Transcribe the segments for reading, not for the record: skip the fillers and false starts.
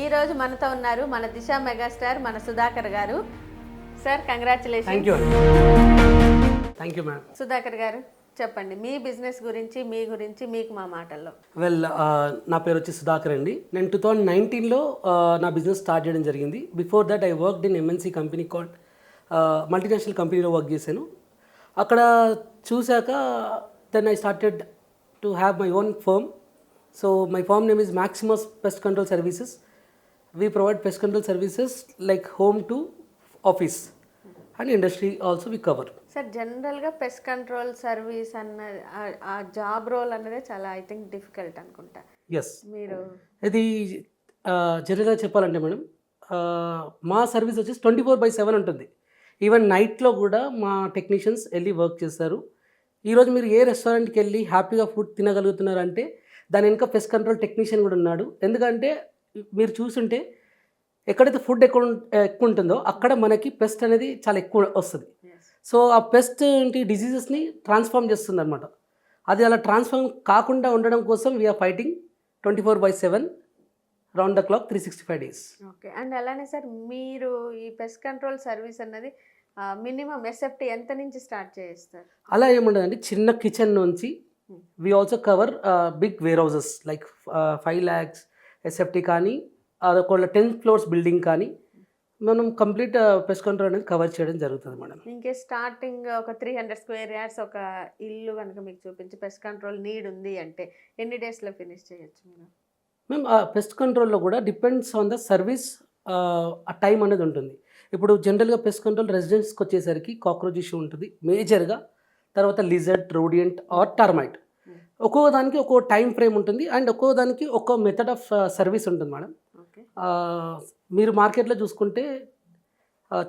ఈరోజు మనతో ఉన్నారు మన దిశ మెగాస్టార్ మన సుధాకర్ గారు. Sir congratulation. Thank you madam. Sudhakar గారు చెప్పండి మీ బిజినెస్ గురించి మీకు మా మాటల్లో. నా పేరు వచ్చి సుధాకర్ అండి. నేను 2019లో నా బిజినెస్ స్టార్ట్ చేయడం జరిగింది. Before that I worked in MNC company called multinational కంపెనీలో వర్క్ చేశాను. అక్కడ చూశాక then I started to have my own firm. So my firm name is Maximus pest control services. We provide pest control services like home to office and industry also we cover. Sir జనరల్గా pest control service అన్న ఆ job role అనేది చాలా I think difficult అనుకుంటా. Yes, మీరు ఇది జనరల్గా చెప్పాలంటే మేడం మా సర్వీస్ వచ్చేసి 24/7 ఉంటుంది. ఈవెన్ నైట్లో కూడా మా టెక్నీషియన్స్ వెళ్ళి వర్క్ చేస్తారు. ఈరోజు మీరు ఏ రెస్టారెంట్కి వెళ్ళి హ్యాపీగా ఫుడ్ తినగలుగుతున్నారంటే దాని వెనుక పెస్ట్ కంట్రోల్ టెక్నీషియన్ కూడా ఉన్నాడు. ఎందుకంటే మీరు చూస్తుంటే ఎక్కడైతే ఫుడ్ ఎక్కువ ఉంటుందో అక్కడ మనకి పెస్ట్ అనేది చాలా ఎక్కువ వస్తుంది. సో ఆ పెస్ట్ ఏంటి డిసీజెస్ని ట్రాన్స్ఫార్మ్ చేస్తుంది అనమాట. అది అలా ట్రాన్స్ఫార్మ్ కాకుండా ఉండడం కోసం we are fighting 24/7 round the clock 365 days. Okay. And అలానే సార్ మీరు ఈ పెస్ట్ కంట్రోల్ సర్వీస్ అన్నది మినిమం ఎస్ఎఫ్టీ ఎంత నుంచి స్టార్ట్ చేస్తారు? అలా ఏముండదండి, చిన్న కిచెన్ నుంచి we also cover big warehouses like 5 lakhs SFT కానీ అదొక 10 floors బిల్డింగ్ కానీ మనం కంప్లీట్ పెస్ట్ కంట్రోల్ అనేది కవర్ చేయడం జరుగుతుంది మేడం. ఇంకే స్టార్టింగ్ ఒక 300 square yards ఒక ఇల్లు కనుక మీకు చూపించి పెస్ట్ కంట్రోల్ నీడ్ ఉంది అంటే ఎన్ని డేస్లో ఫినిష్ చేయొచ్చు మీరు? మేము ఆ పెస్ట్ కంట్రోల్లో కూడా డిపెండ్స్ ఆన్ ద సర్వీస్ ఆ టైం అనేది ఉంటుంది. ఇప్పుడు జనరల్గా పెస్ట్ కంట్రోల్ రెసిడెన్స్కి వచ్చేసరికి కాక్రోచ్ ఇష్యూ ఉంటుంది మేజర్గా, తర్వాత లిజర్డ్, రోడియంట్ ఆర్ టర్మైట్. ఒక్కో దానికి ఒక్కో టైం ఫ్రేమ్ ఉంటుంది అండ్ ఒక్కో దానికి ఒక్కో మెథడ్ ఆఫ్ సర్వీస్ ఉంటుంది మేడం. మీరు మార్కెట్లో చూసుకుంటే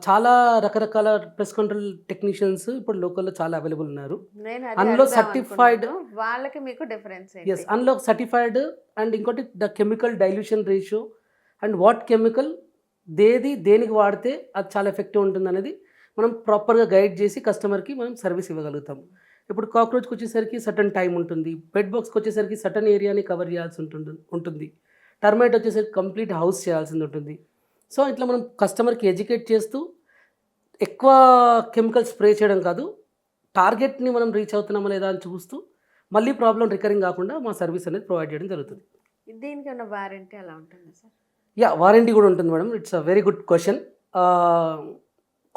చాలా రకరకాల పెస్ట్ కంట్రోల్ టెక్నీషియన్స్ ఇప్పుడు లోకల్లో చాలా అవైలబుల్ ఉన్నారు. అందులో సర్టిఫైడ్ వాళ్ళకి మీకు డిఫరెన్స్ ఎస్, అందులో సర్టిఫైడ్ అండ్ ఇంకోటి the chemical dilution ratio and what chemical దేనికి వాడితే అది చాలా ఎఫెక్టివ్ ఉంటుంది అనేది మనం ప్రాపర్గా గైడ్ చేసి కస్టమర్కి మనం సర్వీస్ ఇవ్వగలుగుతాం. ఇప్పుడు కాక్రోచ్కి వచ్చేసరికి సటన్ టైం ఉంటుంది, బెడ్ బాక్స్కి వచ్చేసరికి సటన్ ఏరియాని కవర్ చేయాల్సి ఉంటుంది, టర్మైట్ వచ్చేసరికి కంప్లీట్ హౌస్ చేయాల్సింది ఉంటుంది. సో ఇట్లా మనం కస్టమర్కి ఎడ్యుకేట్ చేస్తూ ఎక్కువ కెమికల్ స్ప్రే చేయడం కాదు, టార్గెట్ని మనం రీచ్ అవుతున్నామా లేదా అని చూస్తూ మళ్ళీ ప్రాబ్లం రికరింగ్ కాకుండా మా సర్వీస్ అనేది ప్రొవైడ్ చేయడం జరుగుతుంది. దీనికి ఉన్న వారంటీ ఎలా ఉంటుంది సార్? యా, వారంటీ కూడా ఉంటుంది madam. It's a very good question.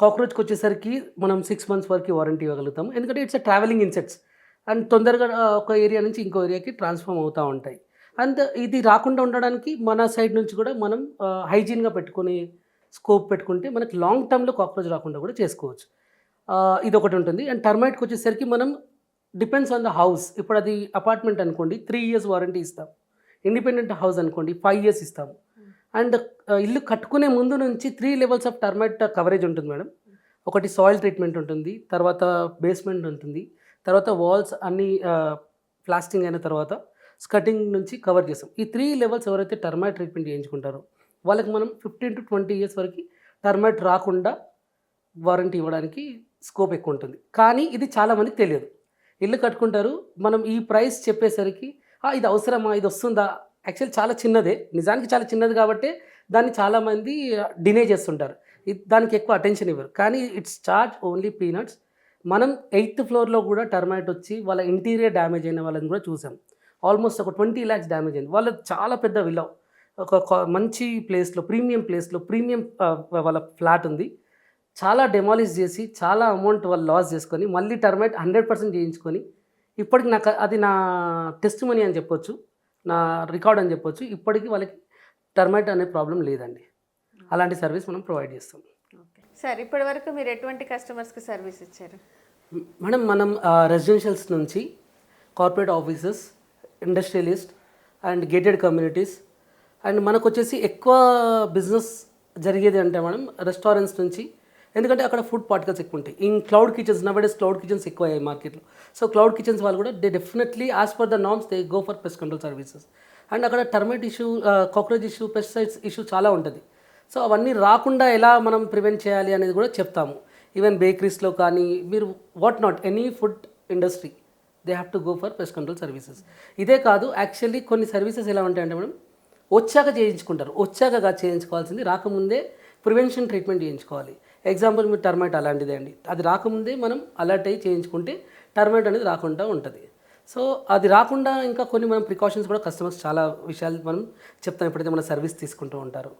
కాక్రోచ్కి వచ్చేసరికి మనం 6 months వరకు వారంటీ ఇవ్వగలుగుతాము. ఎందుకంటే it's a travelling insects and తొందరగా ఒక ఏరియా నుంచి ఇంకో ఏరియాకి ట్రాన్స్ఫార్మ్ అవుతూ ఉంటాయి. అండ్ ఇది రాకుండా ఉండడానికి మన సైడ్ నుంచి కూడా మనం హైజీన్గా పెట్టుకుని స్కోప్ పెట్టుకుంటే మనకి లాంగ్ టర్మ్లో కాక్రోచ్ రాకుండా కూడా చేసుకోవచ్చు. ఇది ఒకటి ఉంటుంది. అండ్ టర్మైట్కి వచ్చేసరికి మనం డిపెండ్స్ ఆన్ ద హౌస్. ఇప్పుడు అది అపార్ట్మెంట్ అనుకోండి 3 years వారంటీ ఇస్తాం, ఇండిపెండెంట్ హౌస్ అనుకోండి 5 years ఇస్తాము. అండ్ ఇల్లు కట్టుకునే ముందు నుంచి 3 levels ఆఫ్ టర్మైట్ కవరేజ్ ఉంటుంది మేడం. ఒకటి సాయిల్ ట్రీట్మెంట్ ఉంటుంది, తర్వాత బేస్మెంట్ ఉంటుంది, తర్వాత వాల్స్ అన్నీ ప్లాస్టింగ్ అయిన తర్వాత స్కటింగ్ నుంచి కవర్ చేస్తాం. ఈ 3 levels ఎవరైతే టర్మైట్ ట్రీట్మెంట్ చేయించుకుంటారో వాళ్ళకి మనం 15 to 20 years వరకు టర్మైట్ రాకుండా వారంటీ ఇవ్వడానికి స్కోప్ ఎక్కువ ఉంటుంది. కానీ ఇది చాలామందికి తెలియదు. ఇల్లు కట్టుకుంటారు, మనం ఈ ప్రైస్ చెప్పేసరికి ఇది అవసరమా, ఇది వస్తుందా, యాక్చువల్ చాలా చిన్నదే, నిజానికి చాలా చిన్నది కాబట్టి దాన్ని చాలామంది డినే చేస్తుంటారు, దానికి ఎక్కువ అటెన్షన్ ఇవ్వరు. కానీ ఇట్స్ చార్జ్ ఓన్లీ పీనట్స్. మనం 8th floorలో కూడా టర్మైట్ వచ్చి వాళ్ళ ఇంటీరియర్ డ్యామేజ్ అయిన వాళ్ళని కూడా చూసాం. ఆల్మోస్ట్ ఒక 20 lakhs డ్యామేజ్ అయింది. వాళ్ళ చాలా పెద్ద విల్లా, ఒక మంచి ప్లేస్లో, ప్రీమియం ప్లేస్లో, ప్రీమియం వాళ్ళ ఫ్లాట్ ఉంది. చాలా డెమాలిష్ చేసి చాలా అమౌంట్ వాళ్ళు లాస్ చేసుకొని మళ్ళీ టర్మైట్ 100% చేయించుకొని ఇప్పటికి నాకు అది నా టెస్టిమనీ అని చెప్పొచ్చు, నా రికార్డ్ అని చెప్పొచ్చు. ఇప్పటికీ వాళ్ళకి టర్మైట్ అనే ప్రాబ్లం లేదండి. అలాంటి సర్వీస్ మనం ప్రొవైడ్ చేస్తాం. ఓకే సార్, ఇప్పటి వరకు మీరు ఎటువంటి కస్టమర్స్కి సర్వీస్ ఇచ్చారు మేడం? మనం రెసిడెన్షియల్స్ నుంచి corporate offices, industrialist and gated communities, and మనకు వచ్చేసి ఎక్కువ బిజినెస్ జరిగేది అంటే మేడం రెస్టారెంట్స్ నుంచి. ఎందుకంటే అక్కడ ఫుడ్ పార్టికల్స్ ఎక్కువ ఉంటాయి. In cloud kitchens, nowadays cloud kitchens ఎక్కువ అయ్యాయి మార్కెట్లో. సో క్లౌడ్ కిచెన్స్ వాళ్ళు కూడా they definitely as per the norms they go for pest control services. And అక్కడ termite issue, cockroach issue, pesticides issue చాలా ఉంటుంది. సో అవన్నీ రాకుండా ఎలా మనం ప్రివెంట్ చేయాలి అనేది కూడా చెప్తాము. ఈవెన్ బేకరీస్లో కానీ మీరు what not any food industry they have to go for pest control services. ఇదే కాదు, యాక్చువల్లీ కొన్ని సర్వీసెస్ ఎలా ఉంటాయంటే మేడం వచ్చాక చేయించుకుంటారు. వచ్చాక చేయించుకోవాల్సింది రాకముందే ప్రివెన్షన్ ట్రీట్మెంట్ చేయించుకోవాలి. ఎగ్జాంపుల్ మీరు టర్మైట్ అలాంటిదే అండి. అది రాకముందే మనం అలర్ట్ అయ్యి చేయించుకుంటే టర్మైట్ అనేది రాకుండా ఉంటుంది. సో అది రాకుండా ఇంకా కొన్ని మనం ప్రికాషన్స్ కూడా కస్టమర్స్ చాలా విషయాలు మనం చెప్తాం ఎప్పుడైతే మన సర్వీస్ తీసుకుంటూ ఉంటారు.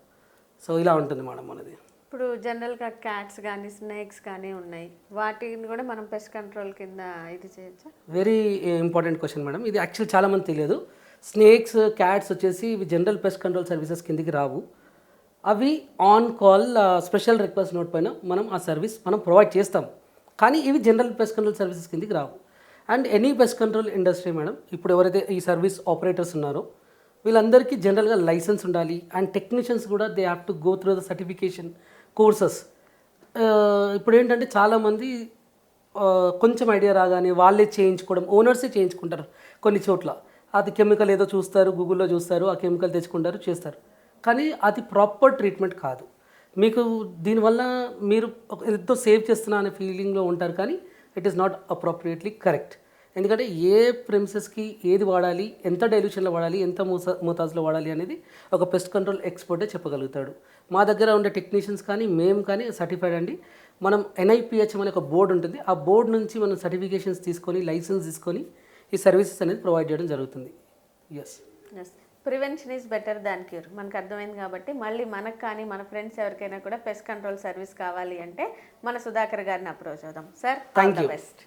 సో ఇలా ఉంటుంది మేడం మనది. ఇప్పుడు జనరల్గా క్యాట్స్ కానీ స్నేక్స్ కానీ ఉన్నాయి, వాటిని కూడా మనం పెస్ట్ కంట్రోల్ కింద ఇది చేయొచ్చా? Very important question madam. ఇది యాక్చువల్ చాలామంది తెలియదు. స్నేక్స్, క్యాట్స్ వచ్చేసి ఇవి జనరల్ పెస్ట్ కంట్రోల్ సర్వీసెస్ కిందికి రావు. అవి on call special request note పైన మనం ఆ సర్వీస్ మనం ప్రొవైడ్ చేస్తాం. కానీ ఇవి జనరల్ పెస్ట్ కంట్రోల్ సర్వీసెస్ కిందికి రావు. And any pest control industry madam, ఇప్పుడు ఎవరైతే ఈ సర్వీస్ ఆపరేటర్స్ ఉన్నారో వీళ్ళందరికీ జనరల్గా లైసెన్స్ ఉండాలి. అండ్ టెక్నీషియన్స్ కూడా they have to go through the certification courses. ఇప్పుడు ఏంటంటే చాలామంది కొంచెం ఐడియా రాగానే వాళ్ళే చేయించుకోవడం, ఓనర్సే చేయించుకుంటారు కొన్ని చోట్ల. అది కెమికల్ ఏదో చూస్తారు, గూగుల్లో చూస్తారు, ఆ కెమికల్ తెచ్చుకుంటారు, చేస్తారు. కానీ అది ప్రాపర్ ట్రీట్మెంట్ కాదు. మీకు దీనివల్ల మీరు ఎంతో సేవ్ చేస్తున్నా అనే ఫీలింగ్లో ఉంటారు, కానీ it is not appropriately correct. ఎందుకంటే ఏ ప్రెమిసెస్కి ఏది వాడాలి, ఎంత డైల్యూషన్లో వాడాలి, ఎంత మోతాజులో వాడాలి అనేది ఒక పెస్ట్ కంట్రోల్ ఎక్స్పర్టే చెప్పగలుగుతాడు. మా దగ్గర ఉండే టెక్నీషియన్స్ కానీ మేము కానీ సర్టిఫైడ్ అండి. మనం NIPHM అనే ఒక బోర్డు ఉంటుంది. ఆ బోర్డు నుంచి మనం సర్టిఫికేషన్స్ తీసుకొని, లైసెన్స్ తీసుకొని ఈ సర్వీసెస్ అనేది ప్రొవైడ్ చేయడం జరుగుతుంది. Yes. Prevention is better than cure మనకు అర్థమైంది. కాబట్టి మళ్ళీ మనకు కానీ మన ఫ్రెండ్స్ ఎవరికైనా కూడా పెస్ట్ కంట్రోల్ సర్వీస్ కావాలి అంటే మన సుధాకర్ గారిని అప్రోచ్ అవుదాం. Sir, thank you. బెస్ట్.